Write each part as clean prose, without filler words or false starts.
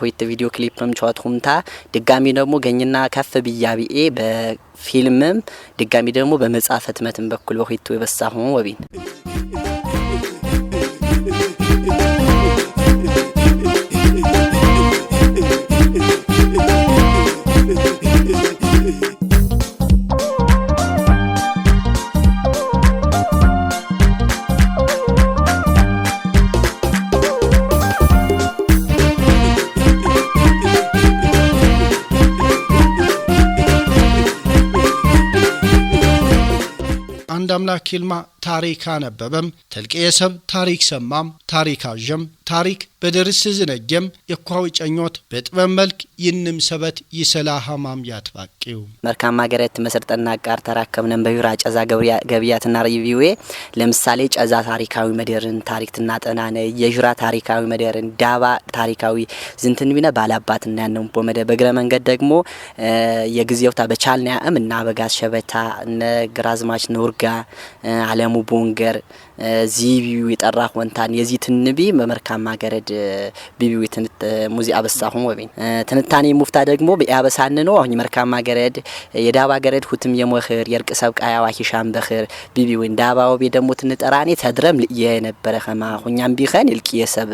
ሆይት ቪዲዮ ክሊፕም ቻትሁምታ ድጋሚ ደግሞ ገኝና ከፍ ቢያቢኤ በፊልምም ድጋሚ ደግሞ በመጻፍ ህትመትም በኩል በሆይት የበሳሁ ወቢን አንድ አምላክ ይልማ ታሪክ አነበበም ተልቀየሰብ ታሪክ ሰማም ታሪክ አጀም ታሪክ በደርስ ዝነገም የኳው ጨኞት በጥበብ መልክ ይንም ሰበት ይሰላሃማም ያትባቂው መርካም ማገረት መሰርጠና ጋር ተራከብነን በዩራ ጨዛ ገቢያትና ሪቪውዌ ለምሳሌ ጨዛ ታሪካዊ መደርን ታሪክትና ጠናነ የጅራ ታሪካዊ መደርን ዳባ ታሪካዊ ዝንትንቢነ ባላባትና ያነው በመደ በግረ መንገድ ደግሞ የግዚያውታ በቻልና እና በጋስ ሸበታ እነ ግራዝማች ኑርጋ አለሙ ቦንገር ዚቢው ይጠራ ወንታን የዚ ትንቢ በመርካም ማገረድ ቢቢው ትንት ሙዚቃ በሳሁ ወቢን ትንታኔ ሙፍታ ደግሞ በያበሳን ነው አሁን መርካም ማገረድ የዳባ ገረድ ሁትም የሞህር የርቅ ሰብቃያዋ ሂሻም በخير ቢቢው እንዳባው ደግሞ ትንጠራኔ ተድረም የነበረ ከማ ሁኛም ቢኸን ልቂየሰብ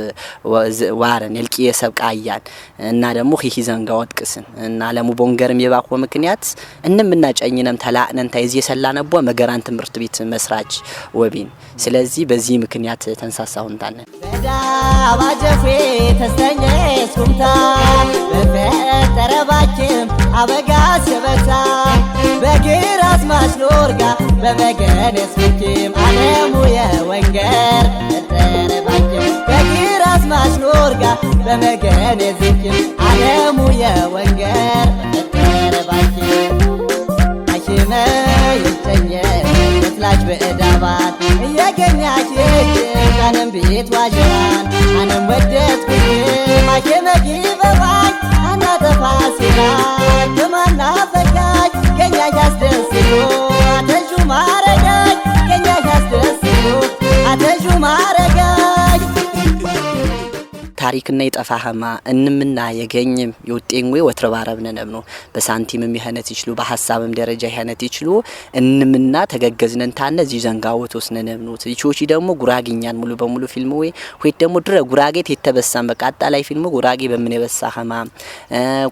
ዋረን ልቂየሰብ ቃያን እና ደግሞ ሂሂዘንጋ ወጥቅስን እና አለሙ ቦንገርም የባቆ ምክንያት እንምና ጨኝነም ተላእነን ታይዚ የሰላነቦ መገራን ትምርት ቤት መስራች ወቢን ስለዚህ በዚህ ምክንያት ተንሳሳውን ታነ ዳባጀፌ ተስተኘስ ኩምታ በፈጠረባችም አበጋስ በታ በግራስ ማስኖርጋ በመገነስ ፍኪም አለሙ የወንገር ተጠረባችም በግራስ ማስኖርጋ በመገነስ ፍኪም አለሙ የወንገር ተጠረባችም አሽመ ይተኘ ላጅ በእዳባት እየገኛች ካንም ቤት ዋጅራን አንም ወደት ማከመጊ በባይ አና ተፋሲራ ከማና ፈቃጅ ገኛች አስደስቶ አተጁ ማረጋጅ ገኛች አስደስቶ አተጁ ማረጋጅ ታሪክና ይጠፋህማ እንምና የገኝም ይውጤንዌ ወትረባረብነ ነው በሳንቲምም ይሄነት ይችሉ በሐሳብም ደረጃ ይሄነት ይችሉ እንምና ተገገዝነን ታነ እዚ ዘንጋውት ወስነን ነው ይቾቺ ደግሞ ጉራጊኛን ሙሉ በሙሉ ፊልም ወይ ደግሞ ድረ ጉራጌት የተበሳም በቃ አጣላይ ፊልም ጉራጌ በምን የበሳህማ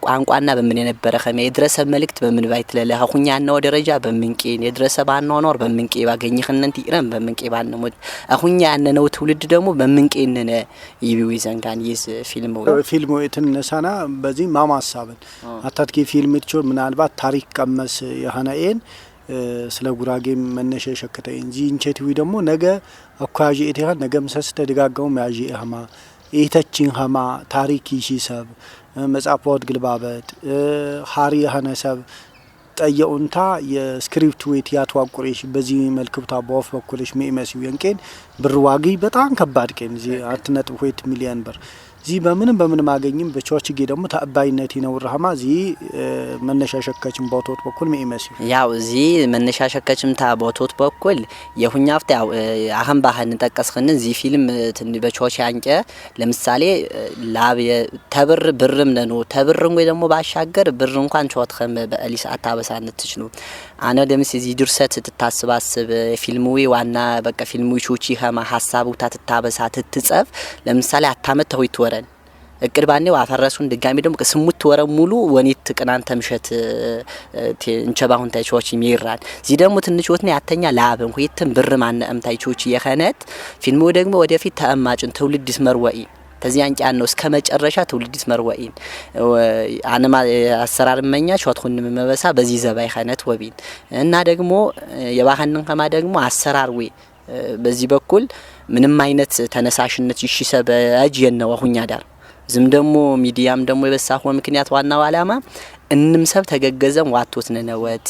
ቋንቋና በምን የነበረ ከመ ይድረሰ መልእክት በምን ባይትለለ አሁኛና ነው ደረጃ በምንቄን ይድረሰ ባናኖር በምንቄ ባገኝህነን ይረም በምንቄ ባንሞት አሁኛ ያነነው ትውልድ ደግሞ በምንቄነነ ይቢው ይዘንጋ ይስ ፊልሙ የተነሳና በዚህ ማማሳበን አታትኪ ፊልም ይችላል ምናልባት ታሪክ ቀመስ የሃናኤን ስለ ጉራጌ መነሻ ሸከተ እንጂ እንቸቲው ደግሞ ነገ አኳጂ እቴሃ ነገ መሰስ ተደጋጋው ማጂ ሃማ ኢተቺን ሃማ ታሪክ ይሽሰብ መጻፎት ግልባበት ሃሪ ሃነሰብ ጠየኡንታ የስክሪፕት ዌት ያቷቁሬሽ በዚህ መልክብታ በወፍ በኩልሽ ሚመስዩ የንቄን ብርዋጊ በጣም ከባድ ቀን እዚ 4.2 ሚሊዮን ብር ዚ በምን ማገኝም በቾችጌ ደግሞ ተአባይነት ይነውራማ ዚ መነሻሸከችም ቦቶት በኩል ሚመስዩ ያው ዚ መነሻሸከችም ታ ቦቶት በኩል የሁኛፍታ ያው አሁን ባህን ተጠቀስከን ዚ ፊልም በቾች ያንቀ ለምሳሌ ላብ ተብር ብርም ነው ተብርም ወይ ደግሞ ባሻገር ብር እንኳን ቾትከም በአሊስ አታበሳነት ትችሉ አና ደምስ ዚ ድርሰት ተታስባስብ ፊልሙ ዋና በቃ ፊልሙ ቾቺ ሀማ ሐሳቡ ተታበሳ ትጽፍ ለምሳሌ አታመት ተውይት ወረን እቅድ ባኔው አፈረሱን ድጋሚ ደግሞ ከስሙት ወረ ሙሉ ወኔት ቅናን ተምሸት እንቸባሁን ታይቾች ይሚራል ዚ ደግሞ ትንቾትነ ያተኛ ላብን ሆይተም ብር ማነ እምታይቾች የኸነት ፊልሙ ደግሞ ወደፊት ተአማጭን ትውልድ ይስመርወኢ ተዚያን ጫን ነው እስከ መጨረሻ ትውልድ ይስመርወኢን አነማ አሰራር መኛ ሾትኹን መበሳ በዚህ ዘባይ ኸነት ወቢን እና ደግሞ የባህንን ከማ ደግሞ አሰራር ወይ በዚህ በኩል ምንም አይነት ተነሳሽነት ይሽሰበ አጅየነው አሁኛ ዳር ዝም ደግሞ ሚዲያም ደግሞ የበሳሁ ምክንያት ዋናው አላማ እንንም ሰብ ተገገዘም ዋቶት ነነወት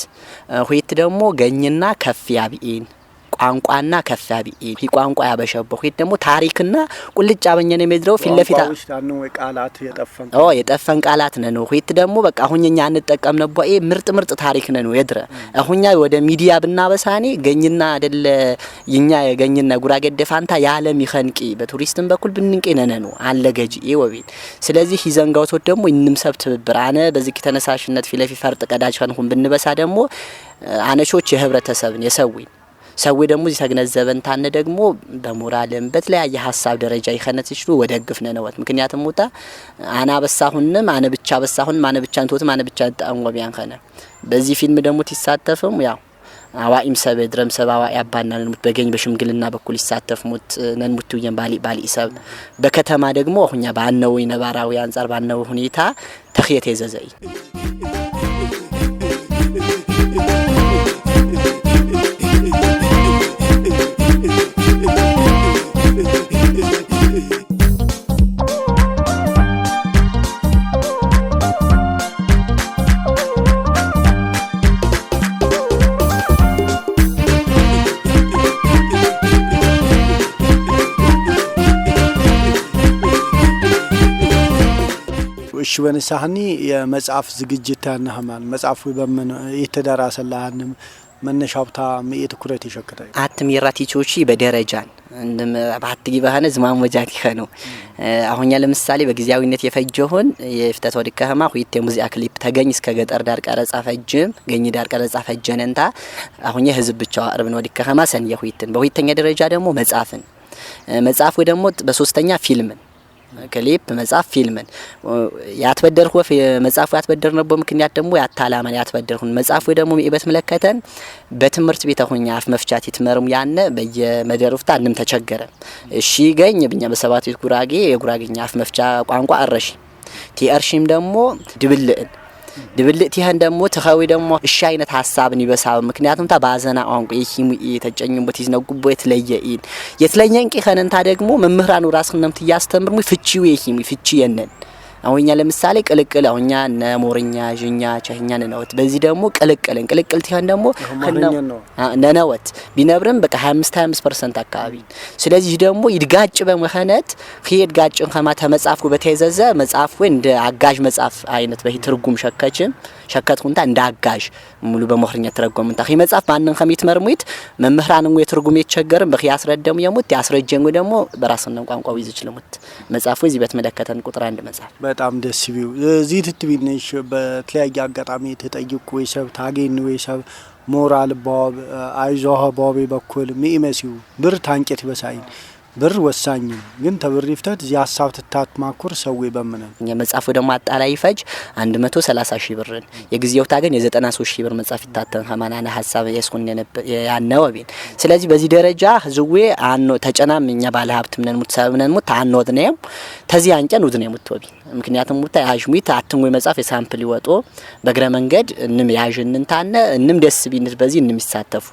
ሆይት ደግሞ ገኝና ከፍ ያቢኢን ቋንቋና ከፋቢ ሂ ቋንቋ ያበሸበው ሂት ደግሞ ታሪክና ቁልጭ አበኘነ መድረው ፊለፊታ ቃላት የጠፈን ቃላት ነው ሂት ደግሞ በቃ አሁንኛ አንጠቀም ነበር ምርጥ ታሪክ ነው የድረ አሁንኛ ወደ ሚዲያ ብናበሳኔ ገኝና አይደለ ይኛ የገኝና ጉራጌ ደፋንታ ያለም ይኸንቂ በቱሪስትም በኩል ብንንቀነነ ነው አለገጂ ወቤት ስለዚህ ይዘንጋውቶ ደግሞ እንምሰብት ብራነ በዚህ ከተነሳሽነት ፊለፊ ፈርጥ ቀዳጅ ሆንኩን ብንበሳ ደግሞ አነቾች የህብረተሰብን የሰውኝ ሰው ደግሞ ይተገነዘበን ታነ ደግሞ በሞራልም በተለያየ ሐሳብ ደረጃ ይኸነት ይችሉ ወደግፍነ ነውት ምክንያቱም ወጣ አና በሳሁንም አነ ብቻ በሳሁን ማነ ብቻ እንቶት ማነ ብቻ አንወቢያን ከነ በዚህ ፊልም ደግሞ ትሳተፍም ያው አዋኢም ሰበ ድረም ሰባዋ ያባናል ሙት በገኝ በሽምግልና በኩል ይሳተፍ ሙት ነን ሙት ይየን ባሊ ሰብ በከተማ ደግሞ አሁኛ ባነው ይነባራው አንፃር ባነው ሁኔታ ተخيተ የዘዘይ እሺ በነሳህኒ የመጽሐፍ ዝግጅት ያነህማን መጽሐፉ በመን የተደራሰላህንም መነሻውታ የትኩረት ይሸከታል አትሚራቲቾቺ በደረጃን እንደም ባትጊ በሃነ ዝማም ወጃክ ይኸኑ አሁንኛ ለምሳሌ በጊዜያዊነት የፈጀሁን የፍተት ወድከህማ ሁይት የሙዚቃ ክሊፕ ተገኝ እስከ ገጠር ዳር ቀረጻ ፈጅም ገኝ ዳር ቀረጻ ፈጀነንታ አሁንኛ ህዝብ ብቻ አርብን ወድከህማ ሰን የሁይትን በሁይተኛ ደረጃ ደግሞ መጽሐፉ ደግሞ በሶስተኛ ፊልምን ክሊፕ መጽሐፍ ፊልምን ያትበደርኩ መጽሐፉ ያትበደር ነበር ምክንያት ደግሞ ያታላማን ያትበደርኩን መጽሐፉ ደግሞ ይበት መለከተን በትምርት ቤት አሁን አፍ መፍቻት ይትመርሙ ያነ በየመደሩፍታ አንንም ተቸገረ እሺ ገኝ ብኛ በሰባት ቤት ጉራጌ የጉራጌኛ አፍ መፍቻ ቋንቋ አረሽ ቲአርሺም ደግሞ ድብልት ይሄን ደግሞ ተخوي ደግሞ እሺ አይነት ሐሳብን ይበሳው ምክንያቱም ታባዘና ቋንቋ ይሂሙ የተጨኙበት ይዝነጉቦ የተለየን ቂኸንንታ ደግሞ መምህራኑ ራስንም ትያስተምርሙ ፍቺው ይሂሙ ፍቺ የነን አሁንኛ ለምሳሌ ቅልቅል አሁንኛ ነሞርኛ ጅኛ ቻህኛ ነውት በዚህ ደግሞ ቅልቅል ይሄን ደግሞ ነነውት ቢነብርም በቃ 25% አካባቢ ስለዚህ ደግሞ ይድጋጭ በመኸነት ይድጋጭን ከማ ተመጻፉ በተይዘዘ መጻፉ እንደ አጋዥ መጻፍ አይነት በሂ ትርጉም ሸከትኩንታ እንደ አጋዥ ሙሉ በመኽርኛ ተረጎምንታ ይመጻፍ ማንን ከሚት መርሙት መምህራንን ወይ ትርጉም የተቸገረን በኺ ያስረደሙ የሙት ያስረጀንጉ ደግሞ በራስን ቋንቋው ይዝችልሙት መጻፉ እዚህ በተመለከተን ቁጥር 1 መጻፍ በጣም ደስ ቢው እዚህ ትትቢነሽ በተለያየ አጋጣሚ ተጠይቁ ወይሰብ ታገኝ ወይሰብ ሞራል ባብ አይዞህ ባብ በኩል ሚኢመሲው ብር ታንቄት በሳይን ብር ወሳኝ ግን ተብር ይፍተት ያሳብ ተታት ማኩር ሰውይ በመነን የመጻፉ ደግሞ አጣላይ ፈጅ 130 ሺህ ብርን የግዚያው ታገን የ93 ሺህ ብር መጻፍ ይታተን ከማናና ሐሳብ ያስኩን ያነውብን ስለዚህ በዚህ ደረጃ ህዝዌ አኖ ተጨናምኛ ባለ ሀብት ምነን ሙትሳብነን ሙት አንወት ነው ተዚህ አንጨን ውድ ነው ሙትወቢ ምክንያቱም ሙታ ያጅሙት አትንጎ መጻፍ የሳምፕል ይወጦ በግረ መንገድ እንም ያጅንንታነ እንም ደስ ቢንት በዚህ እንም ይሳተፉ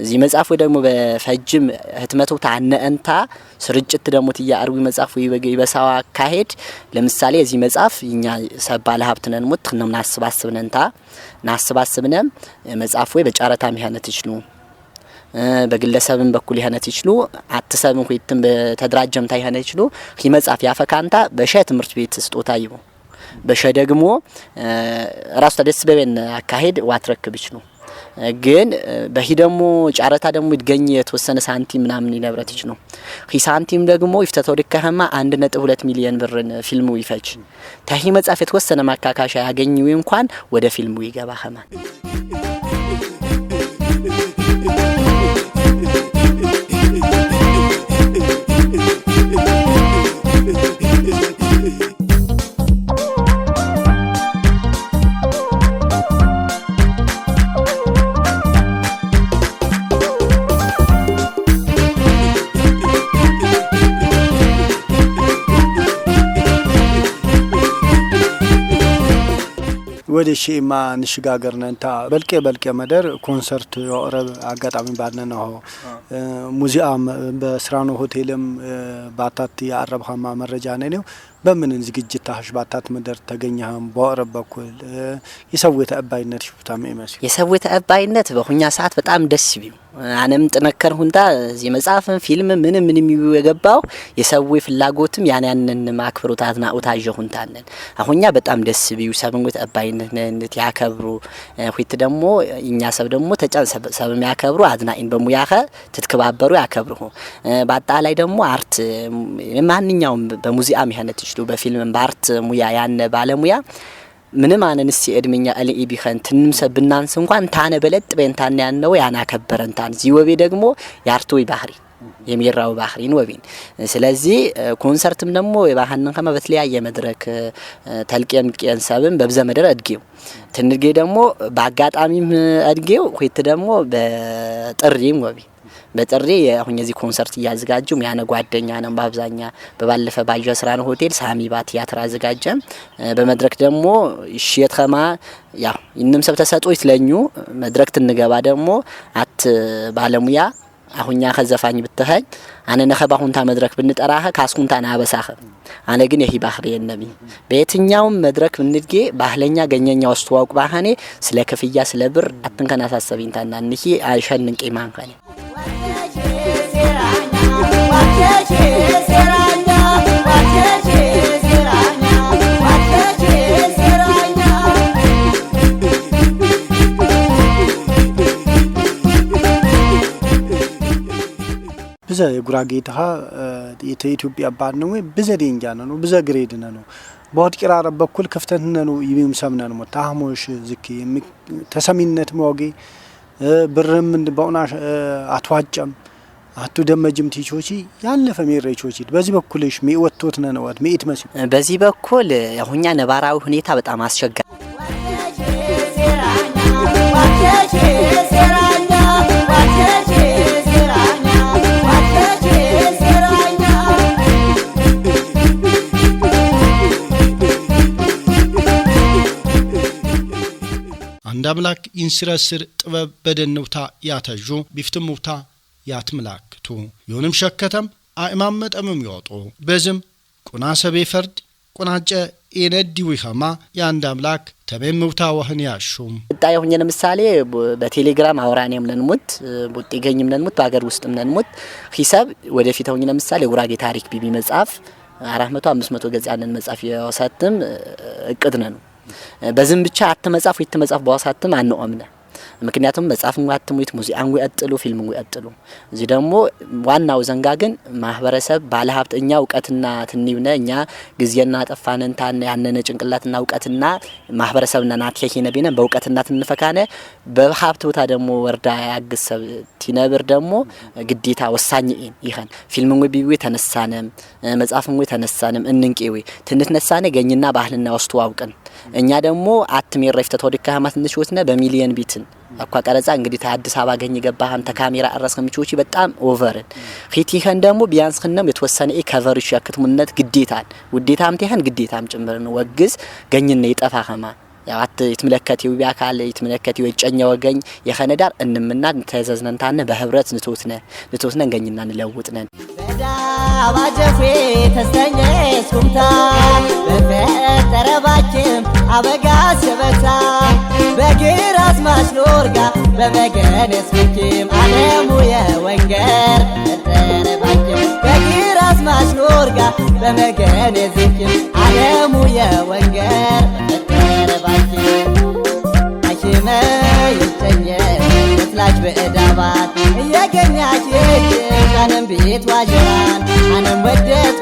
እዚህ መጻፉ ደግሞ በፈጅም ህትመቱ ታነንታ ስርጭት ደግሞ ትያርጉ መጻፉ ይበሳዋ ካሄድ ለምሳሌ እዚህ መጻፍ ይኛ ሰባለ ሀብት ነን ሙት ነው ናስባስብነም መጻፉ በጫረታ ሚያነት ይችሉ በግለሰብን በኩል ያነት ይችሉ አትሰብን ሁይትም በተደራጀም ታይሃነ ይችሉ ይመጻፍ ያፈካንታ በሸ ትምርት ቤት ስጦታ ይቦ በሸ ደግሞ ራስ ተደስበበን አካሄድ ዋትረክብ ይችሉ ግን በሂደሙ ጫረታ ደግሞ ይገኝ የተወሰነ ሳንቲም ምናምን ይነብረት ይችሉ ሳንቲም ደግሞ ይፍተተው ድከህማ 1.2 ሚሊዮን ብርን ፊልሙ ይፈጅ ታሂ መጻፍ የተወሰነ ማካካሻ ያገኙ እንኳን ወደ ፊልሙ ይገባ ኸማ ወደ ሺማ ንሽጋገርነንታ በልቄ መደር ኮንሰርት ያወረብ አጋጣሚ ባነነው ሙዚየም በስራኖ ሆቴልም ባታት ያረብሃማ መረጃ ነኝ በምን ዝግጅት ታሽ ባታት መደር ተገኘህም በወረብ በኩል የሰው ተአባይነት ሽፍታም ይመስል የሰው ተአባይነት በሁኛ ሰዓት በጣም ደስ ቢው አንም ጥነከር ሁንታ እዚ መጽሐፍን ፊልም ምንም ይገባው የሰው ፍላጎትም ያንን ማክብሩት አድናቆት አጀሁንታነን አሁንኛ በጣም ደስ ቢዩ ሰብንጎት አባይነት ያከብሩ ሆይት ደግሞ እኛ ሰብ ደግሞ ተጫን ሰብ ያከብሩ አድናኢን በሙያኸ ትትከባበሩ ያከብሩ ባጣላይ ደግሞ አርት ማንኛውም በሙዚየም ያነት ይችሉ በፊልም በአርት ሙያ ያነ ባለሙያ ምንም አንንስ እድምኛ አለኢ ቢኸን ትንምሰብናንስ እንኳን ታነ በለጥ በእንታን ያነው ያና ከበረንታን ዚወቤ ደግሞ ያርቶይ ባህሪ የሚራው ባህሪን ወቢን ስለዚህ ኮንሰርትም ደግሞ የባህንን ከመ በተለያየ መድረክ ተልቀም ቀንሰብም በብዘ መድረክ አድጌው ትንጌ ደግሞ በአጋጣሚም አድጌው ሆይት ደግሞ በጥሪም ወቢ በጥሪ አሁን የዚህ ኮንሰርት ያዘጋጁም ያነ ጓደኛ ነው በአብዛኛ በባለፈ ባጀ ስራን ሆቴል ሳሚባ ቲያትር አዘጋጀም በመድረክ ደግሞ እሺት ከማ ያ እንንም ሰብ ተሰጥቶት ለኙ መድረክ ትንገባ ደግሞ አት ባለሙያ አሁንኛ ከዘፋኝ ብትኸኝ አነ ነኸባሁንታ መድረክ ብንጠራህ ካስኩንታ ናበሳህ አነ ግን ይሄ ባህሪ የነቢ በየትኛው መድረክ ብንድጌ ባህለኛ ገኘኛ አስተዋውቅ ባህኔ ስለ ከፍያ ስለ ብር አትንከና ሳሰቢንታና እንሂ አይሸንንቄ ማንከኔ ብዘ የጉራጌታ የኢትዮጵያ ባድ ነው ብዘ ዴንጃ ነው ብዘ ግሬድ ነው ባድ ቅራራ በኩል ክፍተት ነው ይብም ሰምነን ሞታህሞሽ ዝኪ ተሰሚነት ሞጌ ብርም እንደባውና አትዋጨም አቱ ደመጅም ቲቾቺ ያለፈ ሜሬቾቺ በዚህ በኩልሽ ሚወጥቶት ነው ወድ ሚት መስል በዚህ በኩል አሁንኛ ነባራው ሁኔታ በጣም አስቸጋሪ አንድ አምላክ ኢንስረስር ጥበብ በደንውታ ያተጁ ቢፍትሙታ ያትምላክቱ የሆነም ሸከተም አእማመጠምም ይወጡ በዝም ቁና ሰቤ ፈርድ ቁናጨ ኤነዲው ይኸማ የአንድ አምላክ ተበምውታ ወህን ያሹም ጣይ ሆኜ ለምሳሌ በቴሌግራም አውራኔም ነንሙት ቡጢገኝም ነንሙት በአገር ውስጥም ነንሙት ሂሳብ ወደፊት ሆኜ ለምሳሌ ጉራጌ ታሪክ ቢቢ መጽሐፍ 400 500 ገጽ ያንን መጽሐፍ ያወሳትም እቅድ ነው በዝም ብቻ አትመጻፍ ይተመጻፍ በዋሳትም አንኦምነ ምክንያቱም መጽሐፍን አትሙት ሙዚቃን ወጥሉ ፊልምን ወጥሉ እዚህ ደግሞ ዋናው ዘንጋ ግን ማህበረሰብ ባለሀብተኛ ዕውቀትና ትንይብነኛ ግዚያና ጠፋነንታን ያነነ ጭንቅላትና ዕውቀትና ማህበረሰብና ናትየኪነ ቢነ በዕውቀትና ትንፈካነ በሀብት ቦታ ደግሞ ወርዳ ያግሰብ ቲነብር ደግሞ ግዴታ ወሳኝ ይሄን ፊልምን ወይ ቢዊ ተነሳነም መጽሐፍን ወይ ተነሳነም እንንቄዊ ትንትነሳነ ገኝና ባህልና ወስቱ አውቀን እኛ ደግሞ አትሜር ረፍተ ተወድካ ማትንሽ ወስነ በሚሊየን ቢትን አቋቀረጻ እንግዲህ አዲስ አበባ ገኝ ገባህም ተካሜራ አረስከም ቺዎች በጣም ኦቨርን ኺቲኸን ደግሞ ቢያንስ ከነም የተወሰነ ከቨር ይሸክትሙነት ግዴታን ውዴታም ተህን ግዴታም ጭምር ነው ወግዝ ገኝነ ይጠፋኸማ ያት ይትመለከቲው ቢያካለ ይትመለከቲው የጨኛ ወገኝ የኸነዳር እንምና ተዘዝነንታነ በህብረት ንቶትነ ገኝና ንለውጥነን አባጀፌ ተስተኘ ሱምታ በፈጠረባችም አበጋስ በታ በግራስ ማስኖርጋ በመገነስ ፍኪም ዓለሙ የወንገር ተጠረባችም በግራስ ማስኖርጋ በመገነስ ፍኪም ዓለሙ የወንገር ተጠረባችም አሽመ ይተኘ ትላች በእዳባት እየገኛች ካንም ቤት ዋጃን አንም ወደት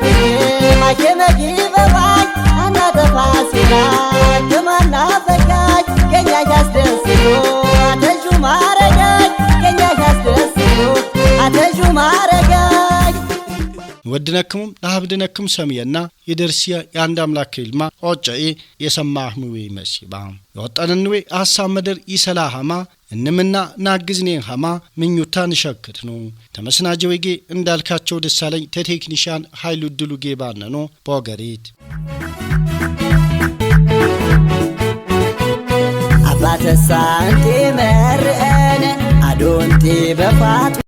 ማከመጊ በባይ አና ተፋሲራ ከማና ፈቃጅ ከኛ ያስደስቶ አተጁ ማረጋጅ ከኛ ያስደስቶ አተጁ ማረጋጅ ወድነክም ለሀብድነክም ሰሚየና የደርሲያ የአንድ አምላክ ይልማ ኦጨኢ የሰማህምዌ መሲባ የወጣንንዌ ሐሳብ መደር ይሰላሃማ እንምና ናግዝኔን ሀማ ምኞታን ሸክት ነው ተመስናጀውጌ እንዳልካቸው ደሳለኝ ተቴክኒሻን ኃይሉ ድሉጌ ባነኖ ቦገሪት አባተሳንቴ መርአነ አዶንቴ በፋት